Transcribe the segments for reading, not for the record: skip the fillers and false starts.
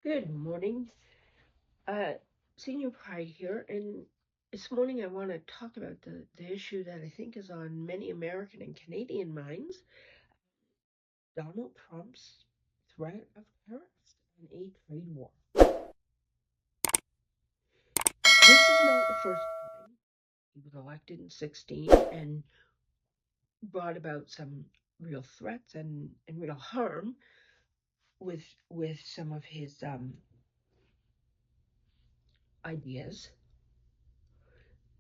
Good morning. Uh, Senior Pride here, and this morning I want to talk about the issue that I think is on many American and Canadian minds, Donald Trump's threat of tariffs and a trade war. This is not the first time. He was elected in 16 and brought about some real threats and real harm with some of his ideas.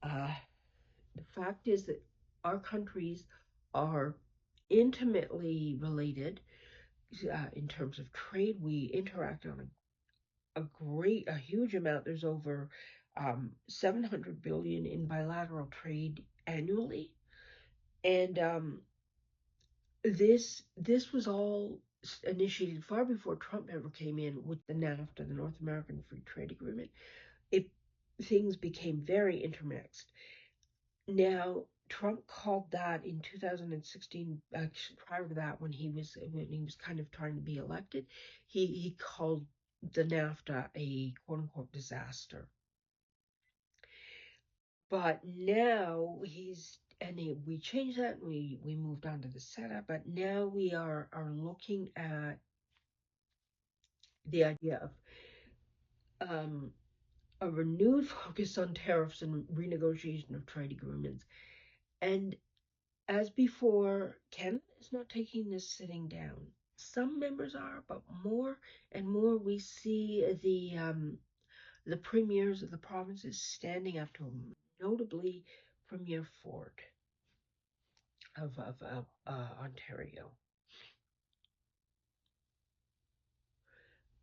Uh, the fact is that our countries are intimately related in terms of trade. We interact on a huge amount. There's over 700 billion in bilateral trade annually, and this was all initiated far before Trump ever came in with the NAFTA, the North American Free Trade Agreement. It Things became very intermixed. Now, Trump called that in 2016. Actually, prior to that, when he was kind of trying to be elected, he called the NAFTA a quote unquote disaster. But now we changed that. And we moved on to the setup, but now we are looking at the idea of a renewed focus on tariffs and renegotiation of trade agreements. And as before, Canada is not taking this sitting down. Some members are, but more and more we see the premiers of the provinces standing up to them, notably Premier Ford of Ontario.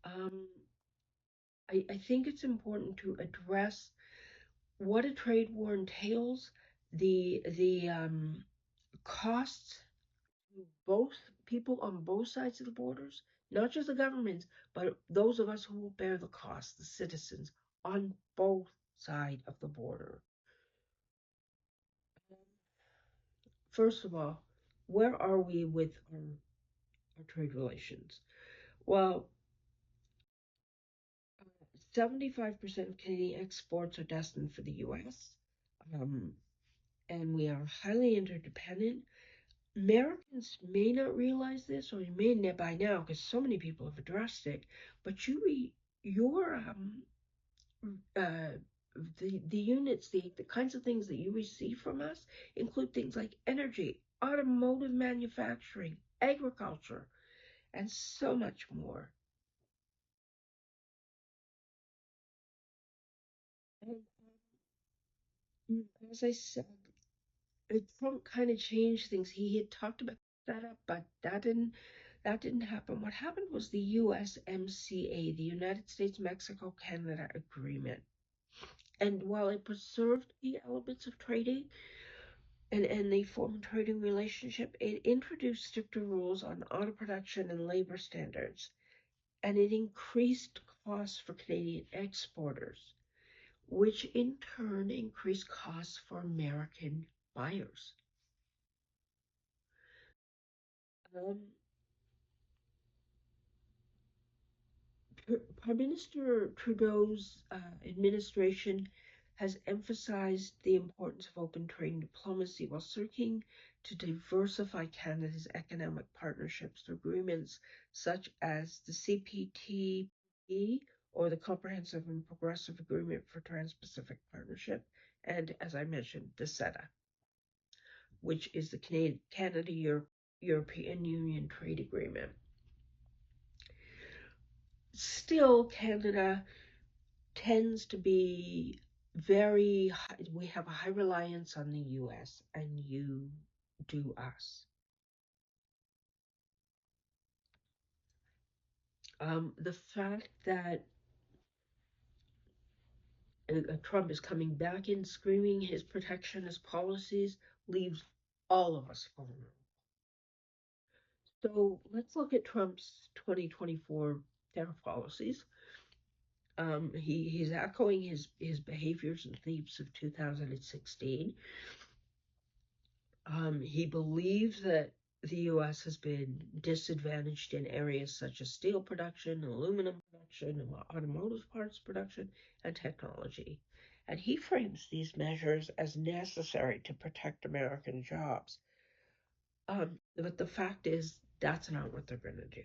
Um, I think it's important to address what a trade war entails, the costs both people on both sides of the borders, not just the governments, but those of us who will bear the cost, the citizens on both sides of the border. First of all, where are we with our trade relations? Well, 75% of Canadian exports are destined for the US, um, and we are highly interdependent. Americans may not realize this, or you may not by now, because so many people have addressed it. But your uh, the units, the kinds of things that you receive from us include things like energy, automotive manufacturing, agriculture, and so much more. And as I said, Trump kind of changed things. He had talked about that up, but that didn't happen. What happened was the USMCA, the United States Mexico Canada Agreement. And while it preserved the elements of trading and they formed a trading relationship, it introduced stricter rules on auto production and labor standards. And it increased costs for Canadian exporters, which in turn increased costs for American buyers. Um, Prime Minister Trudeau's administration has emphasized the importance of open trade and diplomacy while seeking to diversify Canada's economic partnerships through agreements such as the CPTPP, or the Comprehensive and Progressive Agreement for Trans-Pacific Partnership, and as I mentioned, the CETA, which is the Canada-European Union Trade Agreement. Still, Canada tends to be very high, we have a high reliance on the US, and you do us. The fact that Trump is coming back in screaming his protectionist policies leaves all of us vulnerable. So let's look at Trump's 2024 tariff policies. He's echoing his behaviors and themes of 2016. He believes that the U.S. has been disadvantaged in areas such as steel production, aluminum production, automotive parts production, and technology. And he frames these measures as necessary to protect American jobs. But the fact is, that's not what they're going to do.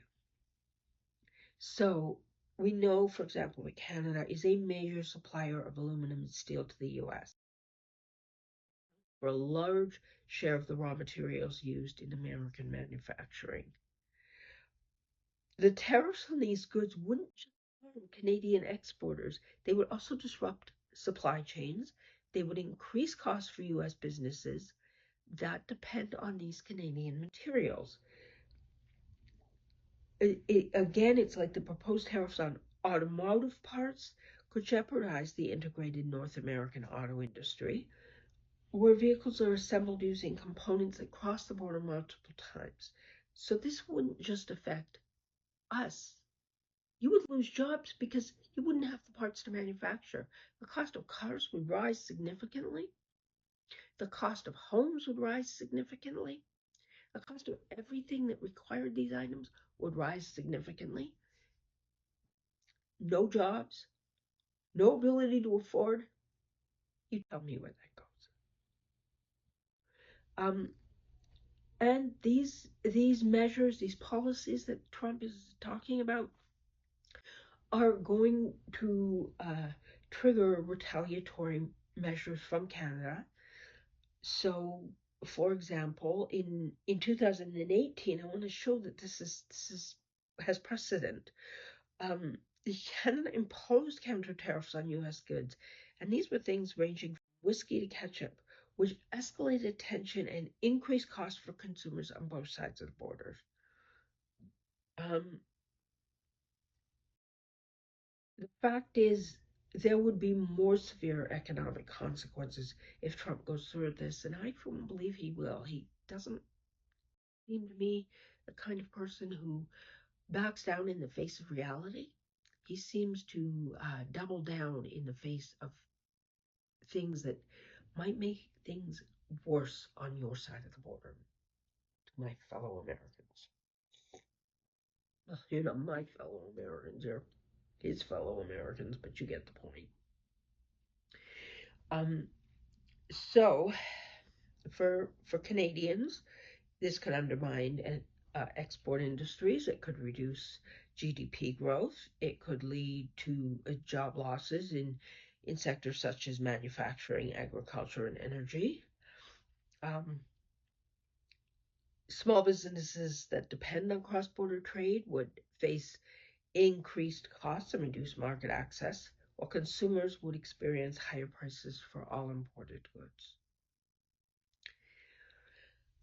So we know, for example, that Canada is a major supplier of aluminum and steel to the U.S. for a large share of the raw materials used in American manufacturing. The tariffs on these goods wouldn't just harm Canadian exporters, they would also disrupt supply chains. They would increase costs for U.S. businesses that depend on these Canadian materials. Again, it's like the proposed tariffs on automotive parts could jeopardize the integrated North American auto industry, where vehicles are assembled using components that cross the border multiple times. So this wouldn't just affect us. You would lose jobs because you wouldn't have the parts to manufacture. The cost of cars would rise significantly. The cost of homes would rise significantly. The cost of everything that required these items would rise significantly. No jobs, no ability to afford. You tell me where that goes. And these measures, these policies that Trump is talking about, are going to trigger retaliatory measures from Canada. So, for example, in 2018, I want to show that this has precedent. Canada imposed counter tariffs on U.S. goods, and these were things ranging from whiskey to ketchup, which escalated tension and increased costs for consumers on both sides of the border. The fact is, there would be more severe economic consequences if Trump goes through this, and I firmly believe he will. He doesn't seem to me the kind of person who backs down in the face of reality. He seems to double down in the face of things that might make things worse on your side of the border, to my fellow Americans. You're not my fellow Americans, you're his fellow Americans, but you get the point. So, for Canadians, this could undermine export industries. It could reduce GDP growth. It could lead to job losses in sectors such as manufacturing, agriculture, and energy. Small businesses that depend on cross-border trade would face increased costs and reduced market access, while consumers would experience higher prices for all imported goods.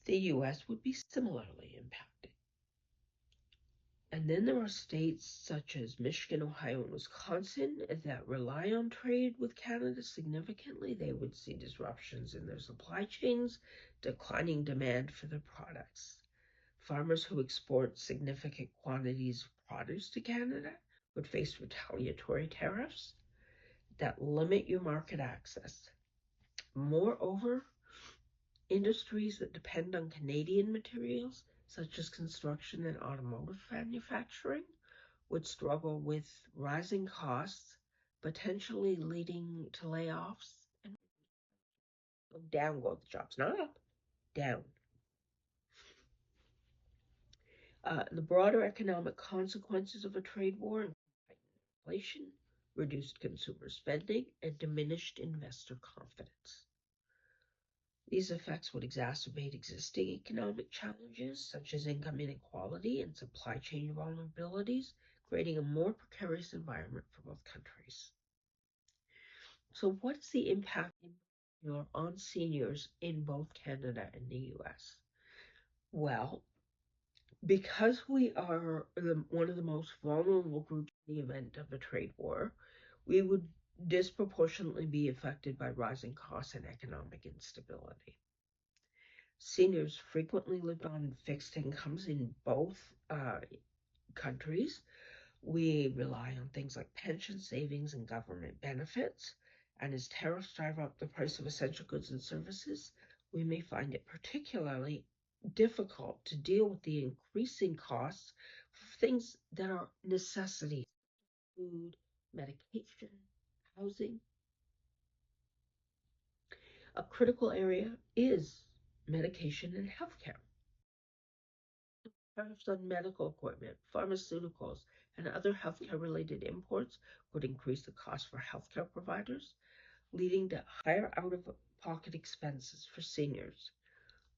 The U.S. would be similarly impacted. And then there are states such as Michigan, Ohio, and Wisconsin that rely on trade with Canada significantly. They would see disruptions in their supply chains, declining demand for their products. Farmers who export significant quantities of produce to Canada would face retaliatory tariffs that limit your market access. Moreover, industries that depend on Canadian materials, such as construction and automotive manufacturing, would struggle with rising costs, potentially leading to layoffs. And down go the jobs, not up, down. The broader economic consequences of a trade war include inflation, reduced consumer spending, and diminished investor confidence. These effects would exacerbate existing economic challenges such as income inequality and supply chain vulnerabilities, creating a more precarious environment for both countries. So what is the impact on seniors in both Canada and the US? Well, because we are one of the most vulnerable groups in the event of a trade war, we would disproportionately be affected by rising costs and economic instability. Seniors frequently lived on fixed incomes in both countries. We rely on things like pension savings and government benefits. And as tariffs drive up the price of essential goods and services, we may find it particularly difficult to deal with the increasing costs for things that are necessities: food, medication, housing. A critical area is medication and healthcare. Tariffs on medical equipment, pharmaceuticals, and other healthcare related imports would increase the cost for healthcare providers, leading to higher out of pocket expenses for seniors.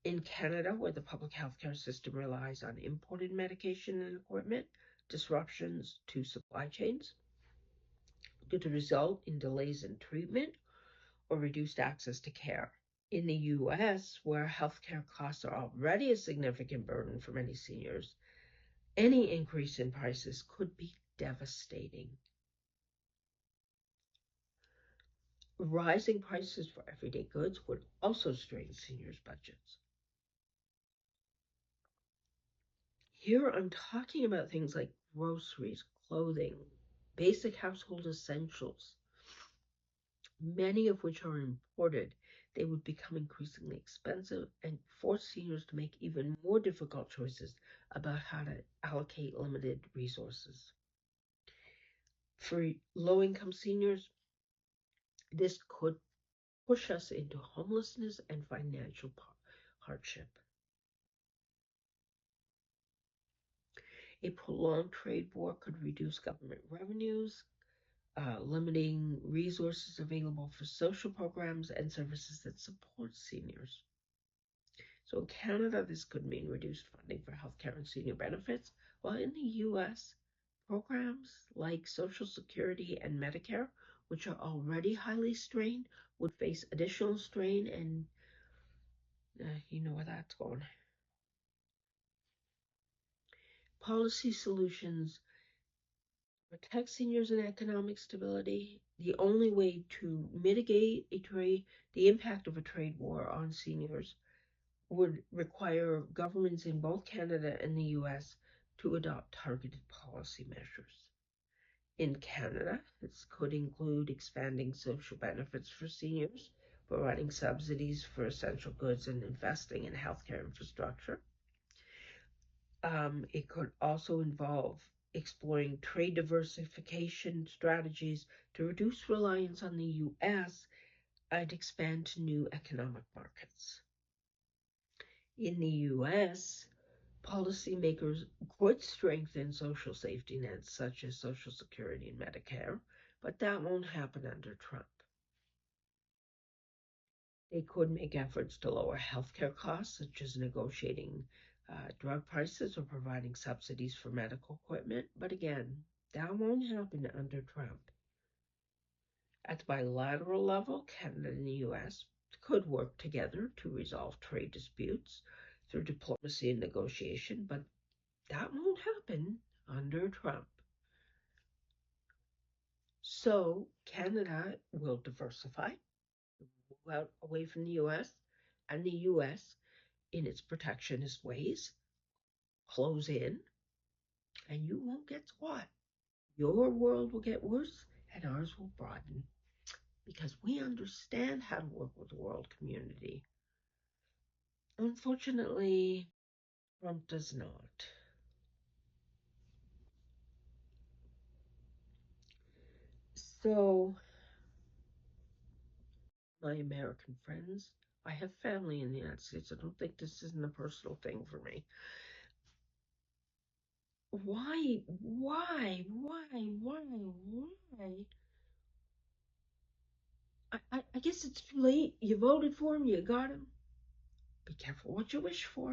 In Canada, where the public healthcare system relies on imported medication and equipment, disruptions to supply chains could result in delays in treatment or reduced access to care. In the US, where healthcare costs are already a significant burden for many seniors, any increase in prices could be devastating. Rising prices for everyday goods would also strain seniors' budgets. Here I'm talking about things like groceries, clothing, basic household essentials, many of which are imported. They would become increasingly expensive and force seniors to make even more difficult choices about how to allocate limited resources. For low-income seniors, this could push us into homelessness and financial hardship. A prolonged trade war could reduce government revenues, limiting resources available for social programs and services that support seniors. So in Canada, this could mean reduced funding for healthcare and senior benefits, while in the US, programs like Social Security and Medicare, which are already highly strained, would face additional strain, and you know where that's going. Policy solutions protect seniors and economic stability. The only way to mitigate the impact of a trade war on seniors would require governments in both Canada and the US to adopt targeted policy measures. In Canada, this could include expanding social benefits for seniors, providing subsidies for essential goods, and investing in healthcare infrastructure. It could also involve exploring trade diversification strategies to reduce reliance on the US and expand to new economic markets. In the US, policymakers could strengthen social safety nets such as Social Security and Medicare, but that won't happen under Trump. They could make efforts to lower healthcare costs, such as negotiating drug prices or providing subsidies for medical equipment, but again, that won't happen under Trump. At the bilateral level, Canada and the US could work together to resolve trade disputes through diplomacy and negotiation, but that won't happen under Trump. So Canada will diversify, move out away from the US, and the US, in its protectionist ways, close in, and you won't get squat. Your world will get worse, and ours will broaden, because we understand how to work with the world community. Unfortunately, Trump does not. So, my American friends, I have family in the United States. I don't think this isn't a personal thing for me. Why? I guess it's too late. You voted for him, you got him. Be careful what you wish for.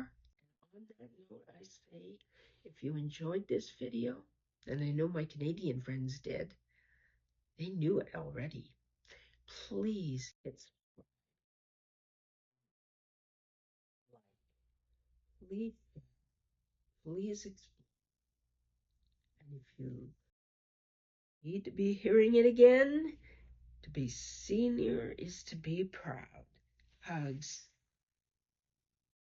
And on that note, I say, if you enjoyed this video, and I know my Canadian friends did, they knew it already. Please hit subscribe, like, please explore. And if you need to be hearing it again, to be senior is to be proud. Hugs.